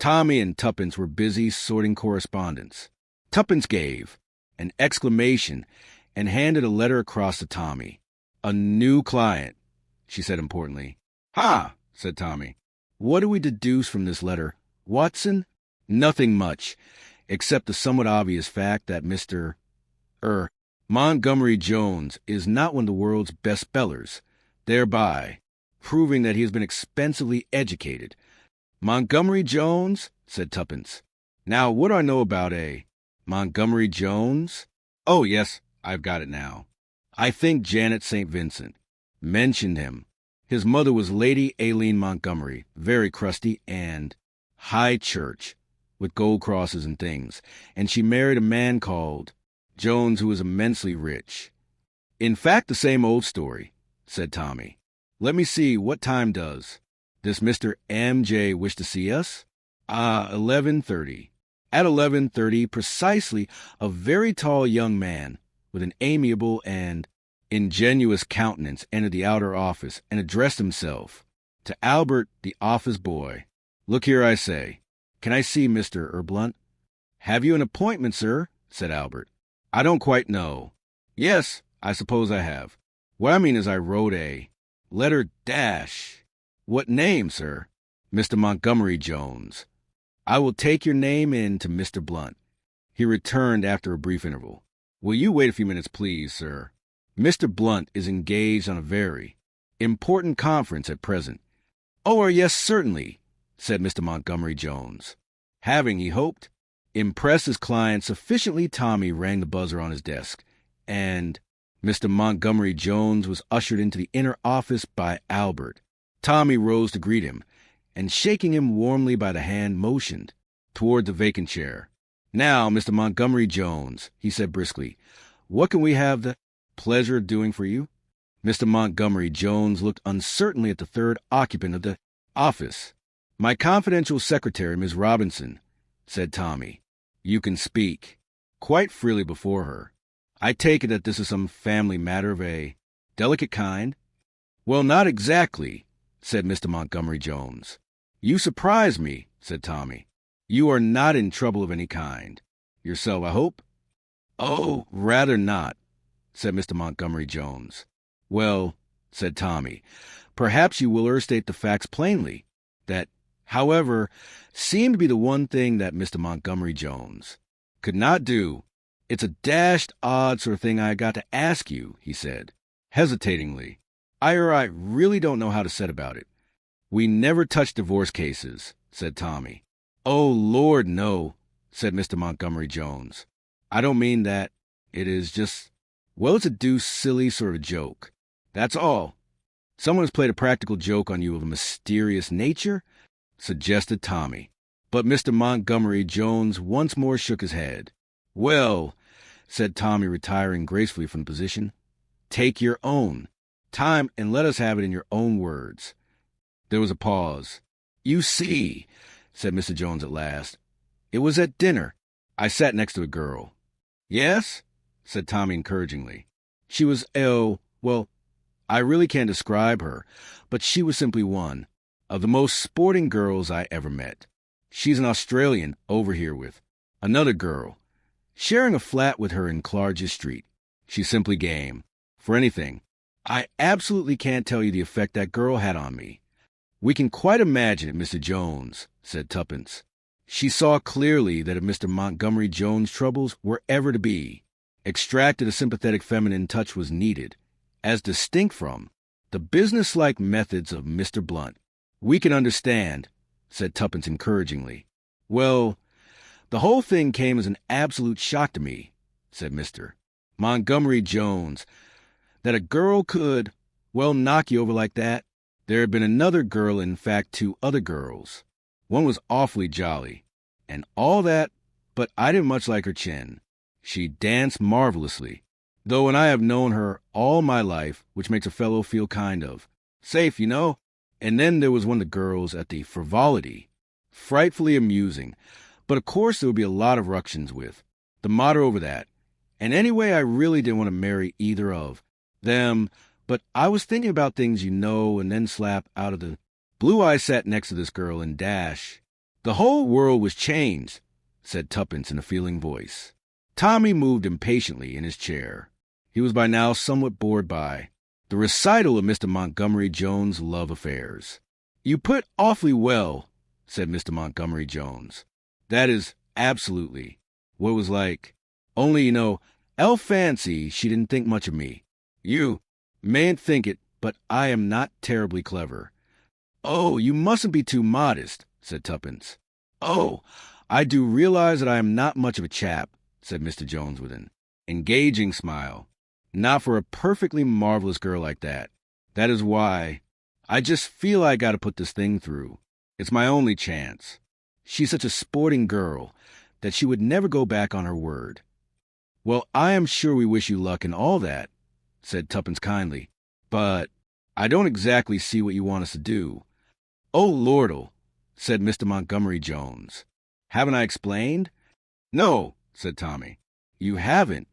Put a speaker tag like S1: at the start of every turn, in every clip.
S1: Tommy and Tuppence were busy sorting correspondence. Tuppence gave an exclamation and handed a letter across to Tommy. "A new client," she said importantly. "Ha!" said Tommy. "What do we deduce from this letter, Watson?" "Nothing much, except the somewhat obvious fact that Mr. Montgomery Jones is not one of the world's best spellers, thereby proving that he has been expensively educated." "Montgomery Jones?" said Tuppence. "Now, what do I know about a Montgomery Jones? Oh, yes, I've got it now. I think Janet St. Vincent mentioned him. His mother was Lady Aileen Montgomery, very crusty and high church, with gold crosses and things, and she married a man called Jones who was immensely rich." "In fact, the same old story," said Tommy. "Let me see, what time does this Mr. M.J. wish to see us?" 11:30. At 11:30, precisely, a very tall young man with an amiable and ingenuous countenance entered the outer office and addressed himself to Albert, the office boy. "Look here, I say. Can I see Mr. Blunt?" "Have you an appointment, sir?" said Albert. "I don't quite know." "Yes, I suppose I have. What I mean is I wrote a letter dash." "What name, sir?" "Mr. Montgomery Jones." "I will take your name in to Mr. Blunt." He returned after a brief interval. "Will you wait a few minutes, please, sir? Mr. Blunt is engaged on a very important conference at present." "Oh, yes, certainly," said Mr. Montgomery Jones. Having, he hoped, impressed his client sufficiently, Tommy rang the buzzer on his desk, and Mr. Montgomery Jones was ushered into the inner office by Albert. Tommy rose to greet him, and shaking him warmly by the hand, motioned toward the vacant chair. "Now, Mr. Montgomery Jones," he said briskly, "what can we have the pleasure of doing for you?" Mr. Montgomery Jones looked uncertainly at the third occupant of the office. "My confidential secretary, Miss Robinson," said Tommy. "You can speak quite freely before her. I take it that this is some family matter of a delicate kind?" "Well, not exactly," said Mr. Montgomery Jones. "You surprise me," said Tommy. "You are not in trouble of any kind. Yourself, I hope?" "Oh, rather not," said Mr. Montgomery Jones. "Well," said Tommy, "perhaps you will state the facts plainly. That, however, seemed to be the one thing that Mr. Montgomery Jones could not do. "It's a dashed odd sort of thing I got to ask you," he said, hesitatingly. I really don't know how to set about it." "We never touch divorce cases," said Tommy. "Oh, Lord, no," said Mr. Montgomery Jones. "I don't mean that. It is just, well, it's a deuced silly sort of joke. That's all." "Someone has played a practical joke on you of a mysterious nature?" suggested Tommy. But Mr. Montgomery Jones once more shook his head. "Well," said Tommy, retiring gracefully from the position, "take your own time and let us have it in your own words." There was a pause. "You see," said Mr. Jones at last, "it was at dinner. I sat next to a girl." "Yes?" said Tommy encouragingly. "She was well, I really can't describe her, but she was simply one of the most sporting girls I ever met. She's an Australian over here with another girl, sharing a flat with her in Clarges Street. She's simply game for anything. I absolutely can't tell you the effect that girl had on me." "We can quite imagine it, Mr. Jones," said Tuppence. She saw clearly that if Mr. Montgomery Jones' troubles were ever to be extracted, a sympathetic feminine touch was needed, as distinct from the businesslike methods of Mr. Blunt. "We can understand," said Tuppence encouragingly. "Well, the whole thing came as an absolute shock to me," said Mr. Montgomery Jones, "that a girl could, well, knock you over like that. There had been another girl, in fact, 2 other girls. One was awfully jolly, and all that, but I didn't much like her chin. She danced marvelously, though, and I have known her all my life, which makes a fellow feel kind of safe, you know. And then there was one of the girls at the Frivolity, frightfully amusing, but of course there would be a lot of ructions with the mater over that. And anyway, I really didn't want to marry either of them, but I was thinking about things, you know, and then slap out of the blue I sat next to this girl and dash The whole world was changed, said Tuppence in a feeling voice. Tommy moved impatiently in his chair. He was by now somewhat bored by the recital of Mr. Montgomery Jones' love affairs. You put awfully well, said Mr. Montgomery Jones. That is absolutely what it was like. Only, Elle fancy she didn't think much of me. You mayn't think it, but I am not terribly clever. Oh, you mustn't be too modest, said Tuppence. Oh, I do realize that I am not much of a chap, said Mr. Jones with an engaging smile. Not for a perfectly marvelous girl like that. That is why I just feel I got to put this thing through. It's my only chance. She's such a sporting girl that she would never go back on her word. Well, I am sure we wish you luck and all that, said Tuppence kindly, but I don't exactly see what you want us to do. Oh, Lordle, said Mr. Montgomery Jones. Haven't I explained? No, said Tommy. You haven't?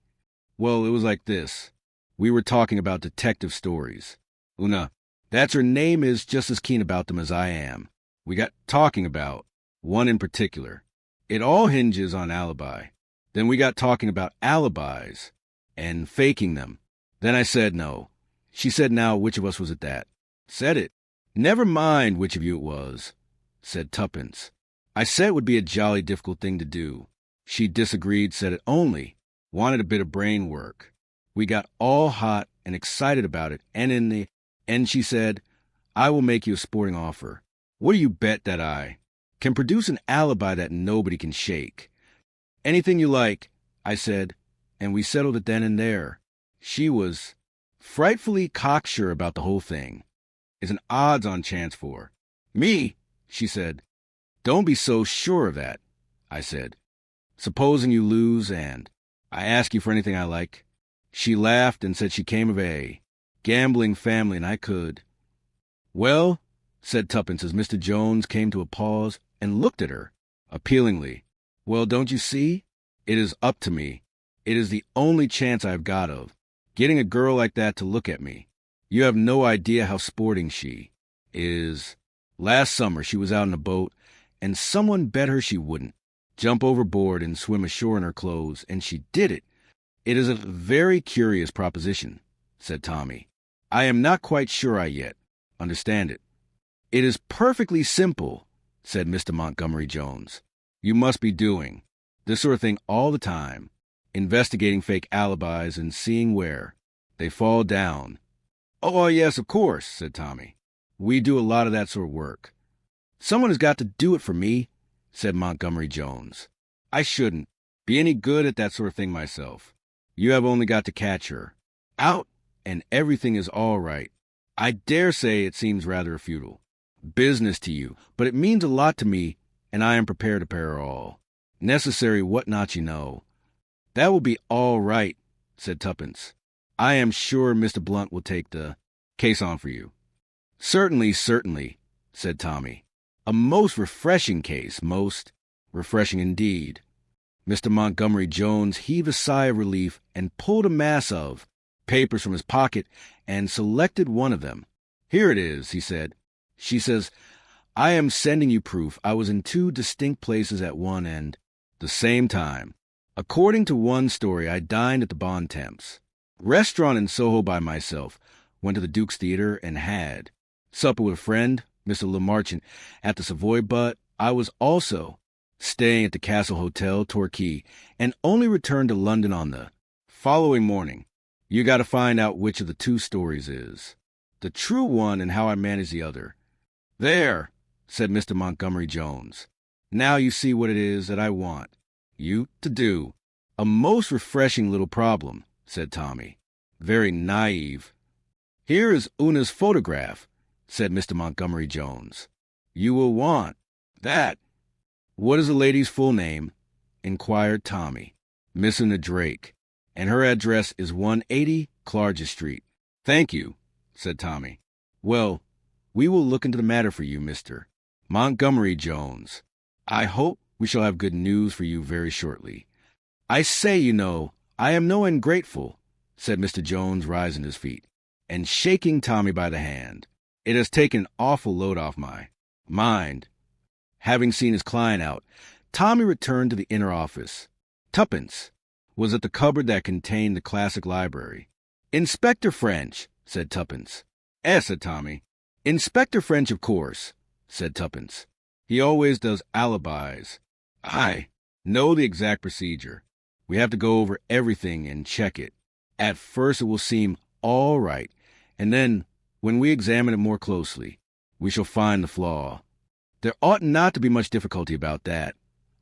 S1: Well, it was like this. We were talking about detective stories. Una, that's her name, is just as keen about them as I am. We got talking about one in particular. It all hinges on alibi. Then we got talking about alibis and faking them. Then I said no. She said now which of us was at that. Said it. Never mind which of you it was, said Tuppence. I said it would be a jolly difficult thing to do. She disagreed, said it only wanted a bit of brain work. We got all hot and excited about it, and in the end she said, I will make you a sporting offer. What do you bet that I can produce an alibi that nobody can shake? Anything you like, I said, and we settled it then and there. She was frightfully cocksure about the whole thing. It's an odds-on chance for me, she said. Don't be so sure of that, I said. Supposing you lose and I ask you for anything I like? She laughed and said she came of a gambling family and I could. Well, said Tuppence as Mr. Jones came to a pause and looked at her appealingly. Well, don't you see? It is up to me. It is the only chance I've got of getting a girl like that to look at me. You have no idea how sporting she is. Last summer she was out in a boat, and someone bet her she wouldn't jump overboard and swim ashore in her clothes, and she did it. It is a very curious proposition, said Tommy. I am not quite sure I yet understand it. It is perfectly simple, said Mr. Montgomery Jones. You must be doing this sort of thing all the time, investigating fake alibis and seeing where they fall down. Oh, yes, of course, said Tommy. We do a lot of that sort of work. Someone has got to do it for me, said Montgomery Jones. I shouldn't be any good at that sort of thing myself. You have only got to catch her out, and everything is all right. I dare say it seems rather a futile business to you, but it means a lot to me, and I am prepared to pay her all necessary what not you know. That will be all right, said Tuppence. I am sure Mr. Blunt will take the case on for you. Certainly, certainly, said Tommy. A most refreshing case, most refreshing indeed. Mr. Montgomery Jones heaved a sigh of relief and pulled a mass of papers from his pocket and selected one of them. Here it is, he said. She says, I am sending you proof I was in 2 distinct places at one and the same time. According to one story, I dined at the Bon Temps restaurant in Soho by myself, went to the Duke's Theater and had supper with a friend, Mr. Lemarchant, at the Savoy, but I was also staying at the Castle Hotel, Torquay, and only returned to London on the following morning. You got to find out which of the 2 stories is the true one and how I manage the other. There, said Mr. Montgomery Jones. Now you see what it is that I want you to do. A most refreshing little problem, said Tommy. Very naive. Here is Una's photograph, said Mr. Montgomery Jones. You will want that. What is the lady's full name? Inquired Tommy. Miss Una Drake, and her address is 180 Clarges Street. Thank you, said Tommy. Well, we will look into the matter for you, Mr. Montgomery Jones. I hope we shall have good news for you very shortly. I say, I am no ungrateful, said Mr. Jones, rising to his feet and shaking Tommy by the hand. It has taken an awful load off my mind. Having seen his client out, Tommy returned to the inner office. Tuppence was at the cupboard that contained the classic library. "Inspector French," said Tuppence. Said Tommy. "Inspector French, of course," said Tuppence. "He always does alibis." "I know the exact procedure. We have to go over everything and check it. At first it will seem all right, and then, when we examine it more closely, we shall find the flaw." "There ought not to be much difficulty about that,"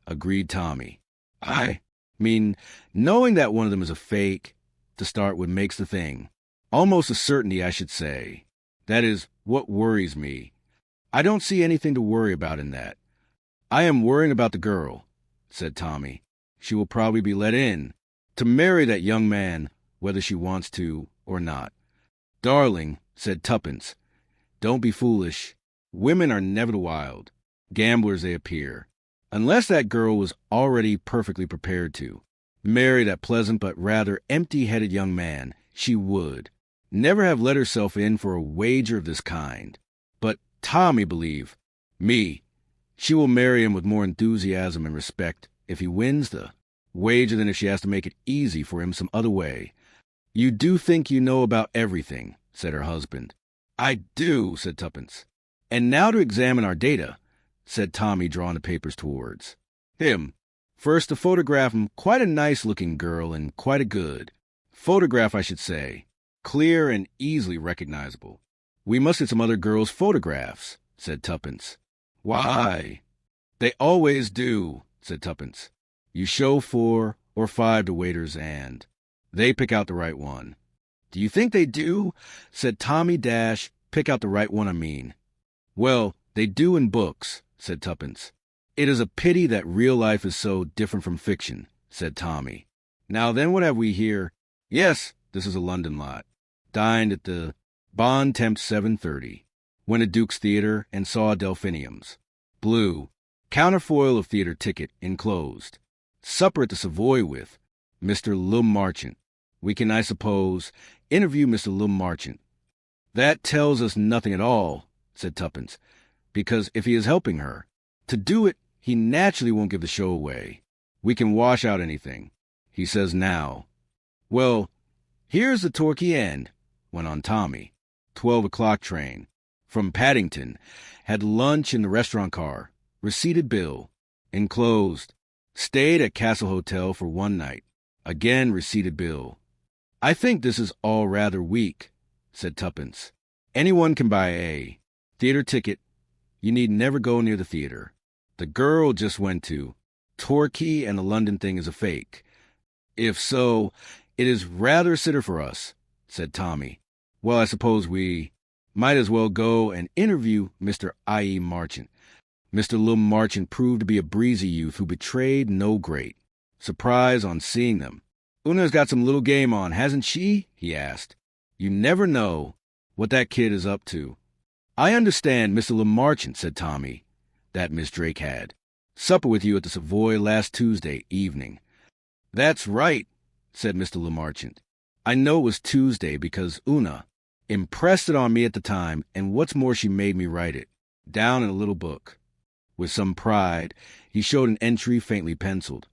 S1: agreed Tommy. "I mean, knowing that one of them is a fake, to start with, makes the thing almost a certainty, I should say. That is what worries me. I don't see anything to worry about in that." "I am worrying about the girl," said Tommy. "She will probably be let in to marry that young man, whether she wants to or not." "Darling," said Tuppence, "don't be foolish. Women are never the wild gamblers they appear. Unless that girl was already perfectly prepared to marry that pleasant but rather empty-headed young man, she would never have let herself in for a wager of this kind. But Tommy, believe me, she will marry him with more enthusiasm and respect if he wins the wager than if she has to make it easy for him some other way." "You do think you know about everything," said her husband. "I do," said Tuppence. "And now to examine our data," said Tommy, drawing the papers towards him. "First, to photograph him, quite a nice-looking girl and quite a good photograph, I should say. Clear and easily recognizable." "We must get some other girls' photographs," said Tuppence. "Why?" "They always do," said Tuppence. "You show 4 or 5 to waiters and they pick out the right one." "Do you think they do?" said Tommy. "Pick out the right one, I mean." "Well, they do in books," said Tuppence. "It is a pity that real life is so different from fiction," said Tommy. "Now then, what have we here?" "Yes, this is a London lot. Dined at the Bon Temps 7:30. Went to Duke's Theatre and saw Delphiniums. Blue. Counterfoil of theatre ticket enclosed. Supper at the Savoy with Mr. Lum Marchant. We can, I suppose, interview Mr. Lum Marchant." "That tells us nothing at all," said Tuppence, "because if he is helping her to do it, he naturally won't give the show away. We can wash out anything he says now." "Well, here's the Torquay end," went on Tommy. 12 o'clock train. From Paddington. Had lunch in the restaurant car. Receipted bill. Enclosed. Stayed at Castle Hotel for 1 night. Again receipted bill. "I think this is all rather weak," said Tuppence. "Anyone can buy a theater ticket. You need never go near the theater. The girl just went to Torquay and the London thing is a fake. If so, it is rather a sitter for us," said Tommy. "Well, I suppose we might as well go and interview Mr. I.E. Marchant." Mr. Lum Marchant proved to be a breezy youth who betrayed no great surprise on seeing them. "Una's got some little game on, hasn't she?" he asked. "You never know what that kid is up to." "I understand Mr. Lum Marchant," said Tommy, "that Miss Drake had supper with you at the Savoy last Tuesday evening." "That's right," said Mr. Lum Marchant. "I know it was Tuesday because Una impressed it on me at the time, and what's more, she made me write it down in a little book." With some pride, he showed an entry faintly penciled.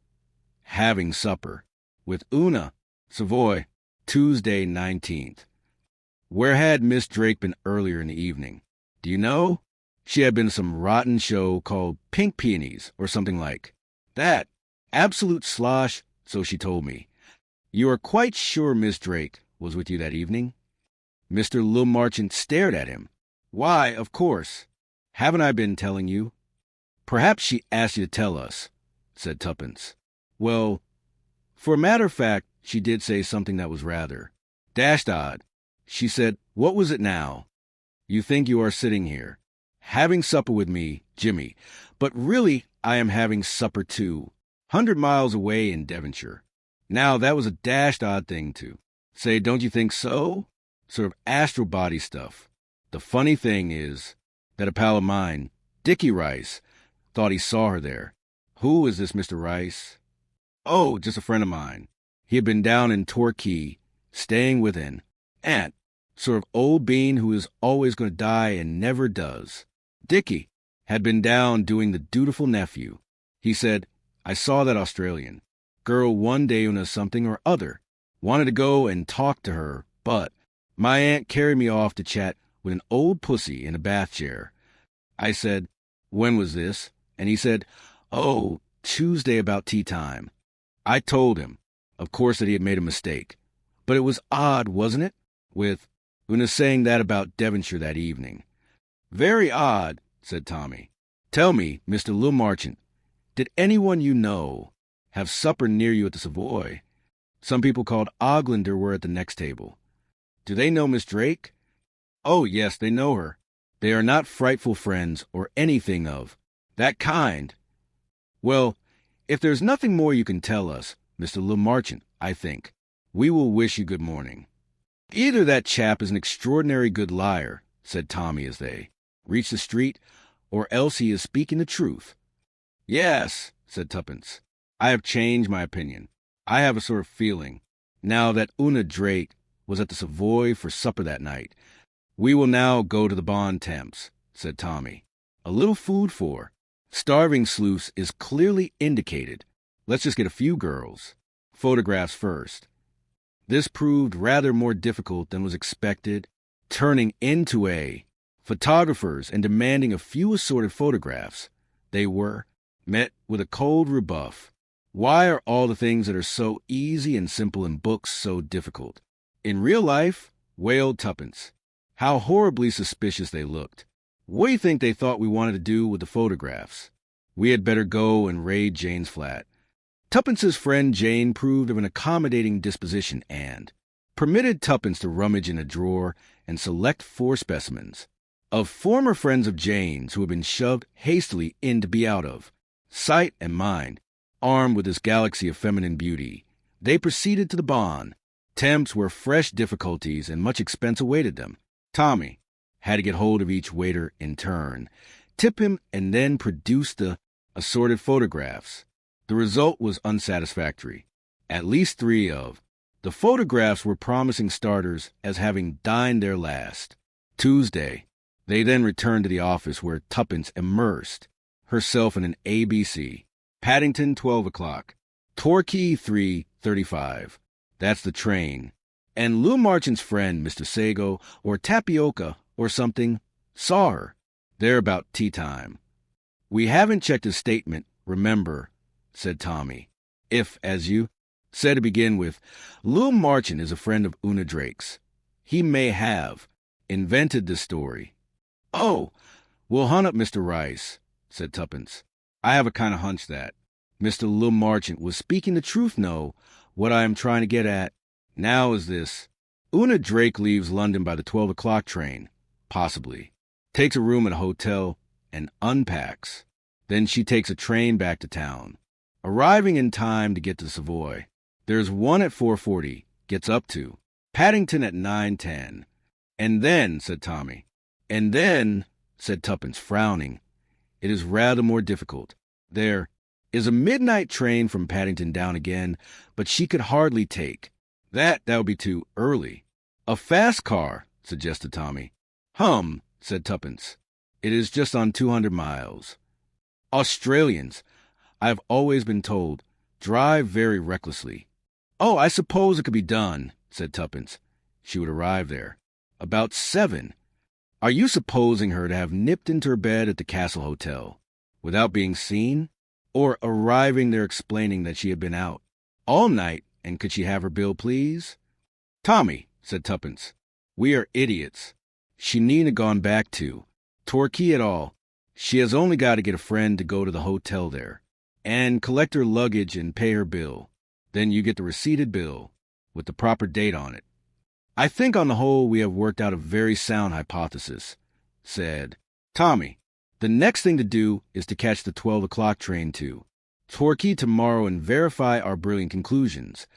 S1: "Having supper with Una, Savoy, Tuesday 19th. Where had Miss Drake been earlier in the evening? Do you know? She had been to some rotten show called Pink Peonies or something like that. Absolute slosh, so she told me. You are quite sure Miss Drake was with you that evening?" Mr. Lum Marchant stared at him. "Why, of course. Haven't I been telling you?" "Perhaps she asked you to tell us," said Tuppence. "Well, for a matter of fact, she did say something that was rather dashed odd. She said, 'What was it now? You think you are sitting here, having supper with me, Jimmy, but really I am having supper too, 100 miles away in Devonshire.' Now that was a dashed odd thing to say, don't you think so? Sort of astral body stuff. The funny thing is that a pal of mine, Dickie Rice, thought he saw her there." "Who is this Mr. Rice?" "Oh, just a friend of mine. He had been down in Torquay, staying with an aunt, sort of old bean who is always going to die and never does. Dickie, had been down doing the dutiful nephew. He said, I saw that Australian girl one day on a something or other. Wanted to go and talk to her, but my aunt carried me off to chat with an old pussy in a bath chair. I said, when was this? And he said, oh, Tuesday about tea time. I told him, of course, that he had made a mistake. But it was odd, wasn't it? With Una saying that about Devonshire that evening. Very odd, said Tommy. Tell me, Mr. Lil Marchant, did anyone you know have supper near you at the Savoy? Some people called Oglander were at the next table. Do they know Miss Drake? Oh, yes, they know her. They are not frightful friends or anything of that kind. Well, if there's nothing more you can tell us, Mr. Lil Marchant, I think, we will wish you good morning. Either that chap is an extraordinary good liar, said Tommy as they reached the street, or else he is speaking the truth. Yes, said Tuppence. I have changed my opinion. I have a sort of feeling, now that Una Drake was at the Savoy for supper that night. We will now go to the Bon Temps, said Tommy. A little food for starving sleuths is clearly indicated. Let's just get a few girls. Photographs first. This proved rather more difficult than was expected, turning into a photographers and demanding a few assorted photographs. They were met with a cold rebuff. Why are all the things that are so easy and simple in books so difficult? In real life, wailed Tuppence. How horribly suspicious they looked. What do you think they thought we wanted to do with the photographs? We had better go and raid Jane's flat. Tuppence's friend Jane proved of an accommodating disposition and permitted Tuppence to rummage in a drawer and select 4 specimens of former friends of Jane's who had been shoved hastily in to be out of sight and mind. Armed with this galaxy of feminine beauty, they proceeded to the Bon Temps where fresh difficulties and much expense awaited them. Tommy had to get hold of each waiter in turn, tip him, and then produce the assorted photographs. The result was unsatisfactory. At least 3 of the photographs were promising starters as having dined their last. Tuesday, they then returned to the office where Tuppence immersed herself in an ABC. Paddington, 12 o'clock. Torquay, 3:35. That's the train. And Lil Marchant's friend, Mr. Sago, or Tapioca, or something, saw her there about tea time. We haven't checked his statement, remember, said Tommy. If, as you said to begin with, Lil Marchant is a friend of Una Drake's, he may have invented this story. Oh, we'll hunt up Mr. Rice, said Tuppence. I have a kind of hunch that Mr. Lil Marchant was speaking the truth. No, what I am trying to get at now is this. Una Drake leaves London by the 12 o'clock train, possibly, takes a room at a hotel, and unpacks. Then she takes a train back to town, arriving in time to get to Savoy. There's one at 4:40, gets up to Paddington at 9:10. And then, said Tommy. And then, said Tuppence, frowning, it is rather more difficult. There is a midnight train from Paddington down again, but she could hardly take. That would be too early. A fast car, suggested Tommy. Said Tuppence. It is just on 200 miles. Australians, I have always been told, drive very recklessly. Oh, I suppose it could be done, said Tuppence. She would arrive there about 7. Are you supposing her to have nipped into her bed at the Castle Hotel without being seen, or arriving there explaining that she had been out all night, and could she have her bill, please? Tommy, said Tuppence, we are idiots. She needn't have gone back to Torquay at all. She has only got to get a friend to go to the hotel there and collect her luggage and pay her bill. Then you get the receipted bill with the proper date on it. I think on the whole we have worked out a very sound hypothesis, said Tommy. The next thing to do is to catch the 12 o'clock train to Torquay tomorrow and verify our brilliant conclusions.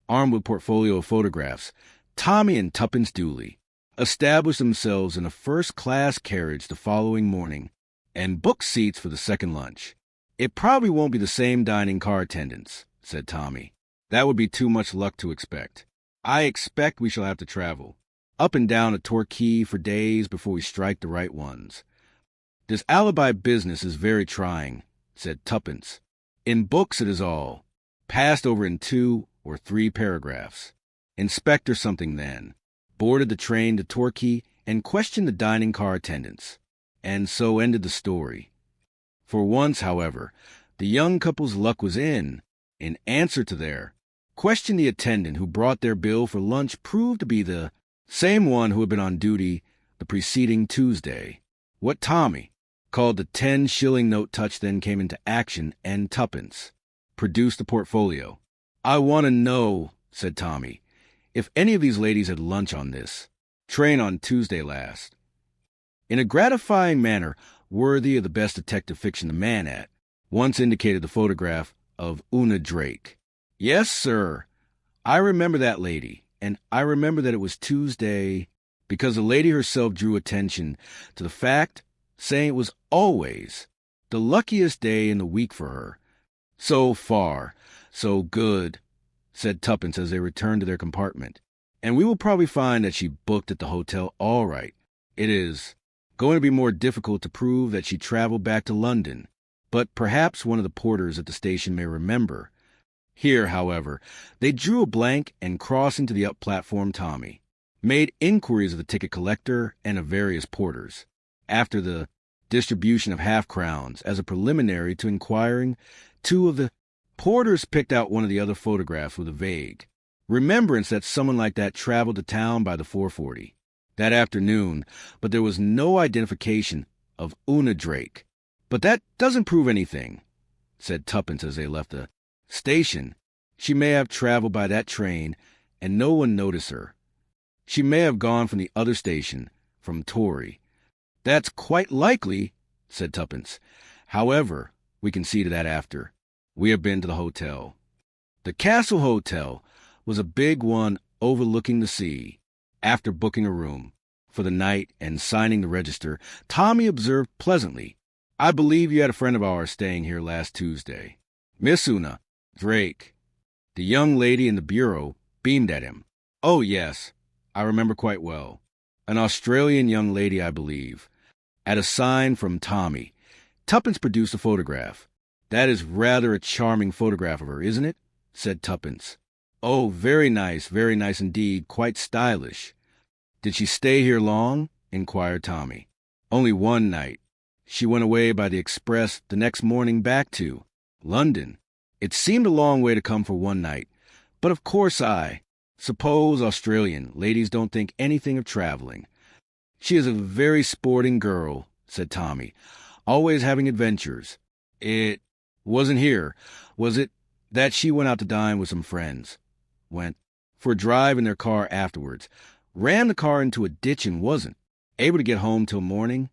S1: Armed with portfolio of photographs, Tommy and Tuppence duly established themselves in a first-class carriage the following morning and booked seats for the second lunch. It probably won't be the same dining car attendants, said Tommy. That would be too much luck to expect. I expect we shall have to travel up and down to Torquay for days before we strike the right ones. This alibi business is very trying, said Tuppence. In books it is all, passed over in 2 or 3 paragraphs. Inspector something then boarded the train to Torquay and questioned the dining car attendants. And so ended the story. For once, however, the young couple's luck was in answer to their question. The attendant who brought their bill for lunch proved to be the same one who had been on duty the preceding Tuesday. What Tommy called the 10-shilling note touch then came into action, and Tuppence produced the portfolio. "I want to know," said Tommy, "if any of these ladies had lunch on this train on Tuesday last." In a gratifying manner worthy of the best detective fiction the man at once indicated the photograph of Una Drake. "Yes, sir. I remember that lady, and I remember that it was Tuesday because the lady herself drew attention to the fact, saying it was always the luckiest day in the week for her." "So far, so good," said Tuppence as they returned to their compartment. "And we will probably find that she booked at the hotel all right. It is going to be more difficult to prove that she traveled back to London, but perhaps one of the porters at the station may remember." Here, however, they drew a blank, and crossing to the up platform, Tommy made inquiries of the ticket collector and of various porters, after the distribution of half-crowns as a preliminary to inquiring. 2 of the porters picked out one of the other photographs with a vague remembrance that someone like that traveled to town by the 4:40 that afternoon, but there was no identification of Una Drake. "But that doesn't prove anything," said Tuppence as they left the station. "She may have traveled by that train, and no one noticed her. She may have gone from the other station, from Torry." "That's quite likely," said Tuppence. "However, we can see to that after we have been to the hotel." The Castle Hotel was a big one overlooking the sea. After booking a room for the night and signing the register, Tommy observed pleasantly, "I believe you had a friend of ours staying here last Tuesday, Miss Una Drake." The young lady in the bureau beamed at him. "Oh, yes, I remember quite well. An Australian young lady, I believe." At a sign from Tommy, Tuppence produced a photograph. "That is rather a charming photograph of her, isn't it?" said Tuppence. "Oh, very nice indeed, quite stylish." "Did she stay here long?" inquired Tommy. "Only one night. She went away by the express the next morning back to London. It seemed a long way to come for one night, but of course I suppose Australian ladies don't think anything of traveling." "She is a very sporting girl," said Tommy, "always having adventures. It wasn't here, was it, that she went out to dine with some friends? Went for a drive in their car afterwards, ran the car into a ditch and wasn't able to get home till morning?"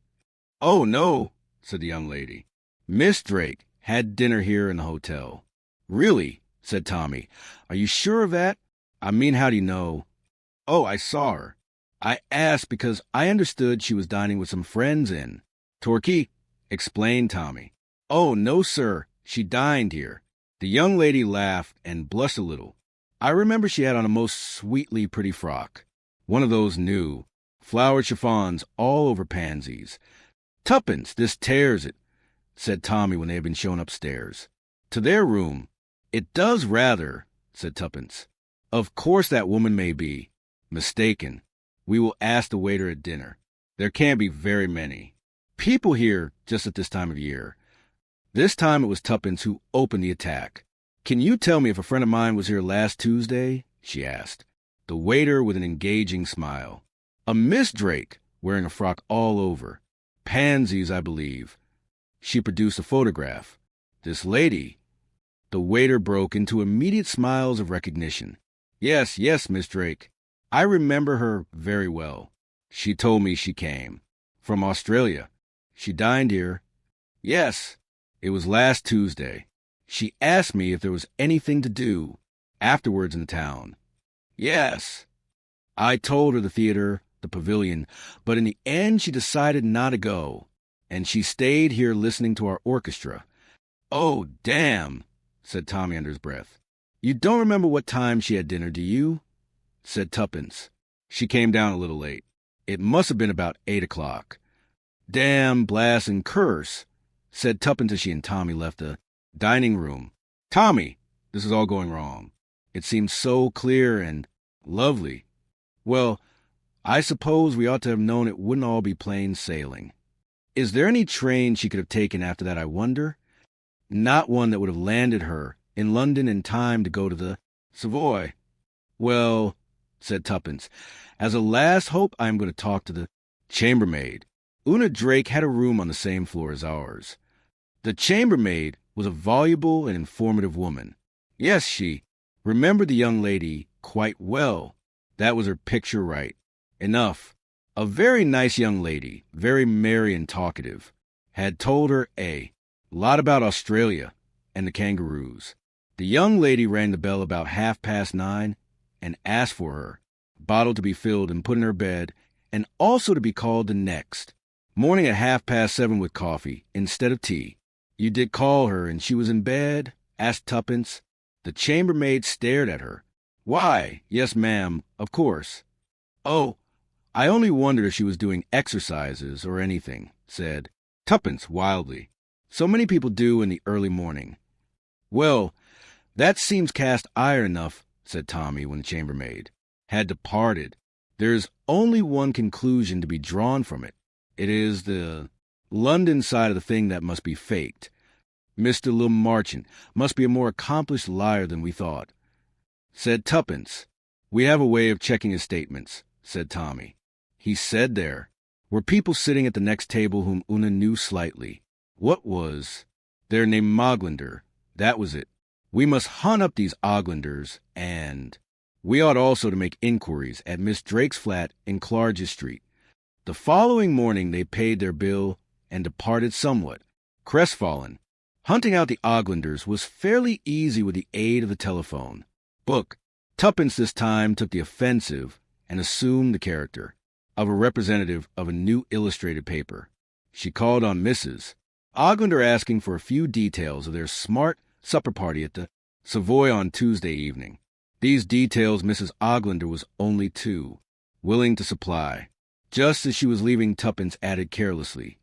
S1: "Oh, no," said the young lady. "Miss Drake had dinner here in the hotel." "Really?" said Tommy. "Are you sure of that? I mean, how do you know?" "Oh, I saw her. I asked because I understood she was dining with some friends in Torquay," explained Tommy. "Oh, no, sir. She dined here." The young lady laughed and blushed a little. "I remember she had on a most sweetly pretty frock, one of those new flowered chiffons all over pansies." "Tuppence, this tears it," said Tommy when they had been shown upstairs to their room. "It does rather," said Tuppence. "Of course that woman may be mistaken. We will ask the waiter at dinner. There can't be very many people here just at this time of year." This time it was Tuppence who opened the attack. "Can you tell me if a friend of mine was here last Tuesday?" she asked. The waiter with an engaging smile. "A Miss Drake, wearing a frock all over. Pansies, I believe." She produced a photograph. "This lady." The waiter broke into immediate smiles of recognition. Yes, Miss Drake. I remember her very well. She told me she came from Australia. She dined here." "Yes. It was last Tuesday. She asked me if there was anything to do afterwards in the town." "Yes. I told her the theater, the pavilion, but in the end she decided not to go, and she stayed here listening to our orchestra." "Oh, damn," said Tommy under his breath. "You don't remember what time she had dinner, do you?" said Tuppence. "She came down a little late. It must have been about 8 o'clock. Damn, blast, and curse, said Tuppence as she and Tommy left the dining room. Tommy, this is all going wrong. It seemed so clear and lovely. Well, I suppose we ought to have known it wouldn't all be plain sailing. Is there any train she could have taken after that, I wonder? Not one that would have landed her in London in time to go to the Savoy. Well, said Tuppence, as a last hope, I am going to talk to the chambermaid. Una Drake had a room on the same floor as ours. The chambermaid was a voluble and informative woman. Yes, she remembered the young lady quite well. That was her picture right. Enough. A very nice young lady, very merry and talkative, had told her a lot about Australia and the kangaroos. The young lady rang the bell about 9:30 and asked for her, bottle to be filled and put in her bed, and also to be called the next morning at 7:30 with coffee instead of tea. You did call her and she was in bed? Asked Tuppence. The chambermaid stared at her. Why, yes, ma'am, of course. Oh, I only wondered if she was doing exercises or anything, said Tuppence wildly. So many people do in the early morning. Well, that seems cast iron enough, said Tommy when the chambermaid had departed. There's only one conclusion to be drawn from it. It is the London side of the thing that must be faked. Mr. Marchant must be a more accomplished liar than we thought, said Tuppence. We have a way of checking his statements, said Tommy. He said there were people sitting at the next table whom Una knew slightly. What was their name? Moglander. That was it. We must hunt up these Oglanders, and we ought also to make inquiries at Miss Drake's flat in Clarges Street. The following morning they paid their bill and departed somewhat crestfallen. Hunting out the Oglanders was fairly easy with the aid of the telephone book. Tuppence this time took the offensive and assumed the character of a representative of a new illustrated paper. She called on Mrs. Oglander asking for a few details of their smart supper party at the Savoy on Tuesday evening. These details Mrs. Oglander was only too willing to supply. Just as she was leaving, Tuppence added carelessly,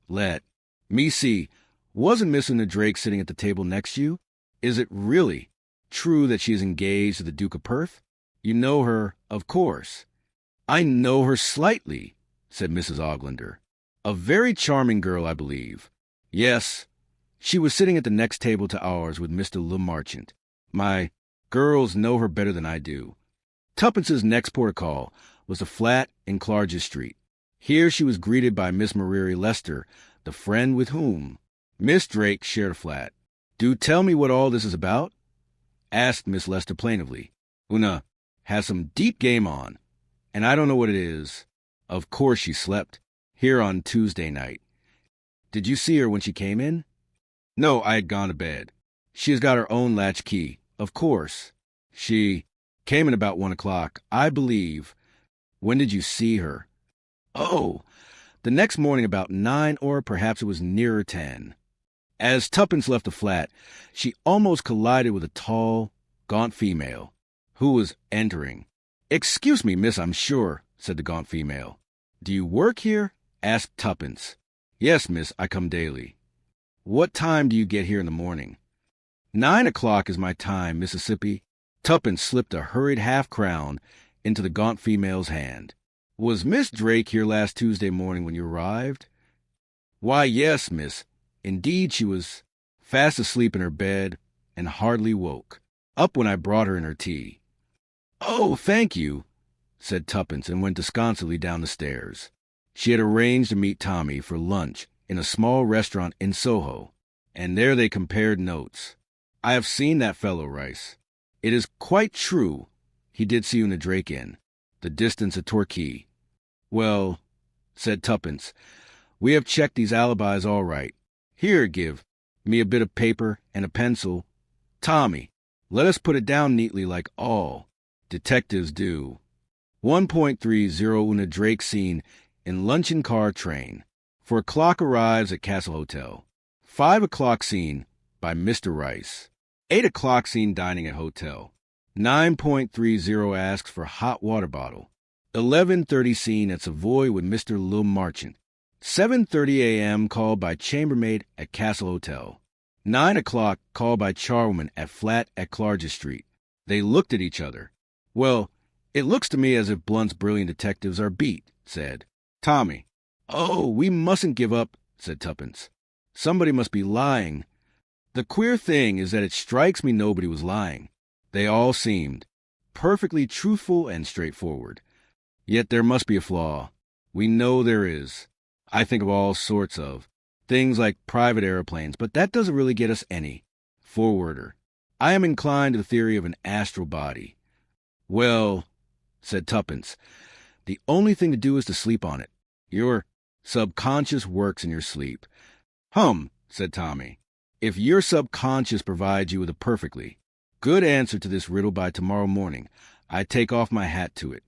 S1: "Let me see, wasn't Miss Una Drake sitting at the table next to you? Is it really true that she is engaged to the Duke of Perth? You know her, of course." "I know her slightly," said Mrs. Oglander. "A very charming girl, I believe." "Yes, she was sitting at the next table to ours with Mr. Marchant. My girls know her better than I do." Tuppence's next port of call was the flat in Clarges Street. Here she was greeted by Miss Maria Lester, the friend with whom Miss Drake shared a flat. "Do tell me what all this is about?" asked Miss Lester plaintively. "Una has some deep game on, and I don't know what it is. Of course she slept here on Tuesday night. Did you see her when she came in?" "No, I had gone to bed. She has got her own latch key. Of course. She came in about 1:00, I believe." "When did you see her?" "Oh, the next morning about 9, or perhaps it was nearer 10. As Tuppence left the flat, she almost collided with a tall, gaunt female who was entering. "Excuse me, miss, I'm sure," said the gaunt female. "Do you work here?" asked Tuppence. "Yes, miss, I come daily." "What time do you get here in the morning?" 9:00 is my time, Mississippi." Tuppence slipped a hurried half-crown into the gaunt female's hand. "Was Miss Drake here last Tuesday morning when you arrived?" "Why, yes, miss. Indeed, she was fast asleep in her bed and hardly woke. Up when I brought her in her tea." "Oh, thank you," said Tuppence, and went disconsolately down the stairs. She had arranged to meet Tommy for lunch in a small restaurant in Soho, and there they compared notes. "I have seen that fellow, Rice. It is quite true. He did see Una Drake in the distance at Torquay." "Well," said Tuppence, "we have checked these alibis all right. Here, give me a bit of paper and a pencil. Tommy, let us put it down neatly like all detectives do. 1.30 Una Drake seen in luncheon car train. 4:00 arrives at Castle Hotel. 5:00 seen by Mr. Rice. 8:00 seen dining at hotel. 9.30 asks for hot water bottle. 11:30 seen at Savoy with Mr. Marchant. 7:30 a.m. called by chambermaid at Castle Hotel. 9 o'clock called by charwoman at flat at Clarges Street. They looked at each other. Well, it looks to me as if Blunt's brilliant detectives are beat, said Tommy. Oh, we mustn't give up, said Tuppence. Somebody must be lying. The queer thing is that it strikes me nobody was lying. They all seemed perfectly truthful and straightforward. Yet there must be a flaw. We know there is. I think of all sorts of things like private airplanes, but that doesn't really get us any. Forwarder. I am inclined to the theory of an astral body. Well, said Tuppence, the only thing to do is to sleep on it. Your subconscious works in your sleep. Said Tommy. If your subconscious provides you with a perfectly good answer to this riddle by tomorrow morning, I take off my hat to it.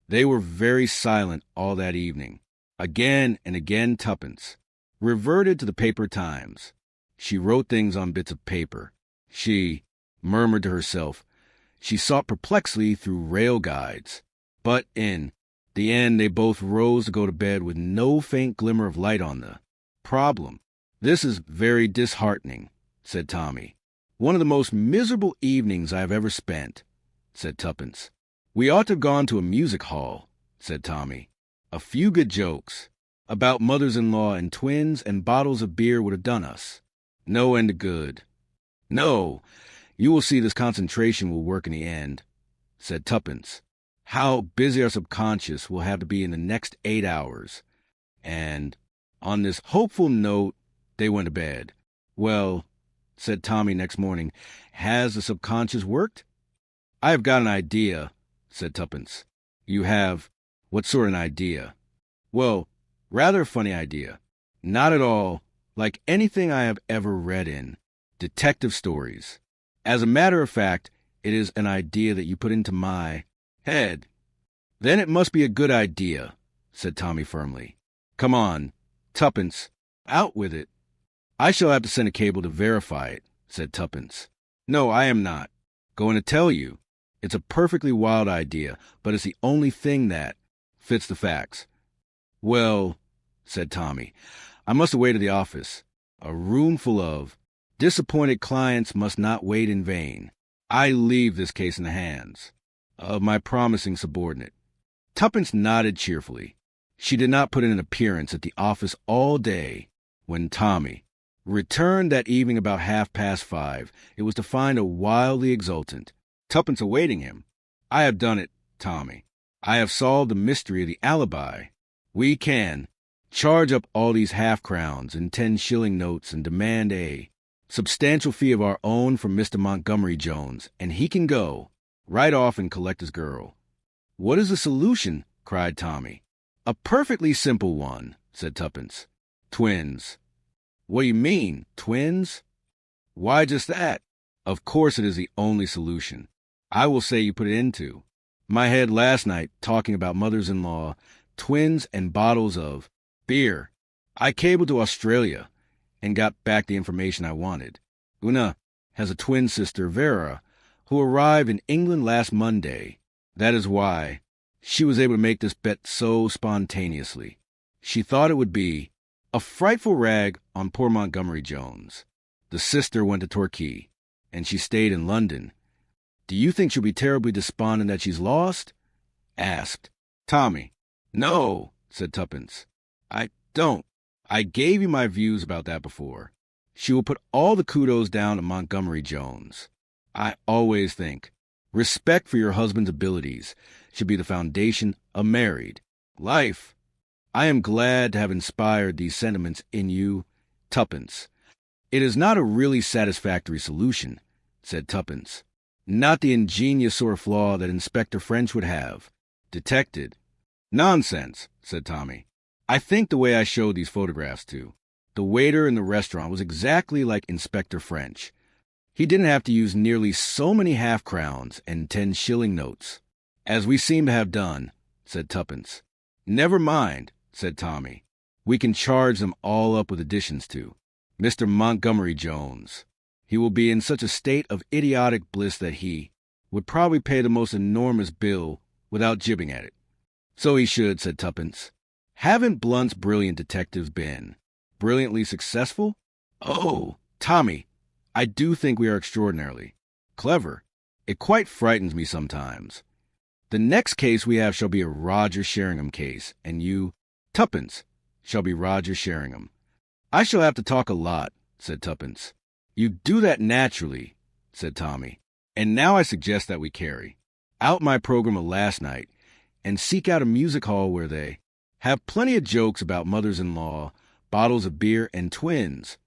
S1: They were very silent all that evening. Again and again Tuppence reverted to the paper Times. She wrote things on bits of paper. She murmured to herself. She sought perplexly through rail guides. But in the end they both rose to go to bed with no faint glimmer of light on the problem. This is very disheartening, said Tommy. One of the most miserable evenings I have ever spent, said Tuppence. We ought to have gone to a music hall, said Tommy. A few good jokes about mothers-in-law and twins and bottles of beer would have done us. No end of good. No, you will see this concentration will work in the end, said Tuppence. How busy our subconscious will have to be in the next 8 hours. And on this hopeful note, they went to bed. Well, said Tommy next morning, has the subconscious worked? I have got an idea, said Tuppence. You have? What sort of an idea? Well, rather a funny idea. Not at all like anything I have ever read in detective stories. As a matter of fact, it is an idea that you put into my head. Then it must be a good idea, said Tommy firmly. Come on, Tuppence, out with it. I shall have to send a cable to verify it, said Tuppence. No, I am not going to tell you. It's a perfectly wild idea, but it's the only thing that fits the facts. Well, said Tommy, I must away to the office. A room full of disappointed clients must not wait in vain. I leave this case in the hands of my promising subordinate. Tuppence nodded cheerfully. She did not put in an appearance at the office all day. When Tommy returned that evening about 5:30, it was to find a wildly exultant Tuppence awaiting him. I have done it, Tommy. I have solved the mystery of the alibi. We can charge up all these half-crowns and 10-shilling notes and demand a substantial fee of our own from Mr. Montgomery Jones, and he can go right off and collect his girl. What is the solution? Cried Tommy. A perfectly simple one, said Tuppence. Twins. What do you mean, twins? Why, just that. Of course it is the only solution. I will say you put it into my head last night talking about mothers-in-law, twins, and bottles of beer. I cabled to Australia and got back the information I wanted. Una has a twin sister, Vera, who arrived in England last Monday. That is why she was able to make this bet so spontaneously. She thought it would be a frightful rag on poor Montgomery Jones. The sister went to Torquay, and she stayed in London. Do you think she'll be terribly despondent that she's lost? Asked Tommy. No, said Tuppence. I don't. I gave you my views about that before. She will put all the kudos down to Montgomery Jones. I always think respect for your husband's abilities should be the foundation of married life. I am glad to have inspired these sentiments in you, Tuppence. It is not a really satisfactory solution, said Tuppence. Not the ingenious sort of flaw that Inspector French would have detected. Nonsense, said Tommy. I think the way I showed these photographs to the waiter in the restaurant was exactly like Inspector French. He didn't have to use nearly so many half-crowns and 10-shilling notes, as we seem to have done, said Tuppence. Never mind, said Tommy. We can charge them all up with additions to Mr. Montgomery Jones. He will be in such a state of idiotic bliss that he would probably pay the most enormous bill without jibbing at it. So he should, said Tuppence. Haven't Blunt's brilliant detectives been brilliantly successful? Oh, Tommy, I do think we are extraordinarily clever. It quite frightens me sometimes. The next case we have shall be a Roger Sheringham case, and you, Tuppence, shall be Roger Sheringham. I shall have to talk a lot, said Tuppence. You do that naturally, said Tommy. And now I suggest that we carry out my program of last night and seek out a music hall where they have plenty of jokes about mothers-in-law, bottles of beer, and twins.